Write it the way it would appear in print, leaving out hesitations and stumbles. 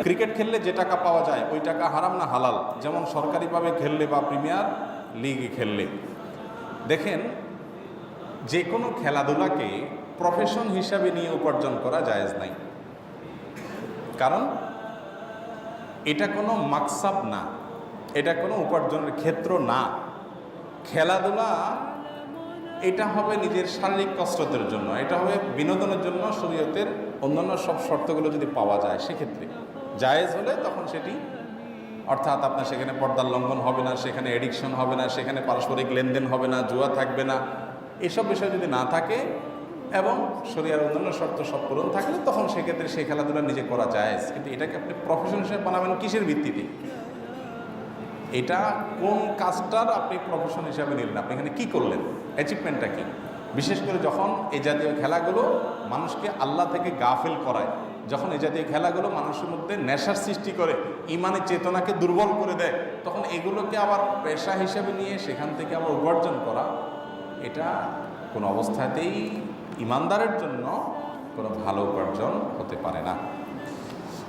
Cricket খেললে যে টাকা পাওয়া যায় ওই টাকা হারাম না হালাল? যেমন সরকারিভাবে খেললে বা প্রিমিয়ার লিগে খেললে। দেখেন, যে কোনো খেলাধুলাকে প্রফেশন হিসাবে নিয়ে উপার্জন করা জায়েজ নাই। কারণ এটা কোনো মাকসাব না, এটা কোনো উপার্জনের ক্ষেত্র না। খেলাধুলা এটা হবে নিজের শারীরিক কসরতের জন্য, এটা হবে বিনোদনের জন্য। শরীয়তের অন্যান্য সব শর্তগুলো যদি পাওয়া যায় সেক্ষেত্রে জায়েজ হলে তখন সেটি, অর্থাৎ আপনার সেখানে পর্দার লঙ্ঘন হবে না, সেখানে এডিকশন হবে না, সেখানে পারস্পরিক লেনদেন হবে না, জুয়া থাকবে না, এসব বিষয় যদি না থাকে এবং শরীয়তের অন্যান্য শর্ত সব পূরণ থাকলে তখন সেক্ষেত্রে সেই খেলাধুলা নিজে করা জায়েজ। কিন্তু এটাকে আপনি প্রফেশন হিসেবে বানাবেন কিসের ভিত্তিতে? এটা কোন কাজটার আপনি প্রফেশন হিসাবে নিলেন? আপনি এখানে কী করলেন? অ্যাচিভমেন্টটা কী? বিশেষ করে যখন এই জাতীয় খেলাগুলো মানুষকে আল্লাহ থেকে গাফিল করায়, যখন এই জাতীয় খেলাগুলো মানুষের মধ্যে নেশার সৃষ্টি করে, ইমানের চেতনাকে দুর্বল করে দেয়, তখন এগুলোকে আবার পেশা হিসেবে নিয়ে সেখান থেকে আবার উপার্জন করা, এটা কোনো অবস্থাতেই ইমানদারের জন্য কোনো ভালো উপার্জন হতে পারে না।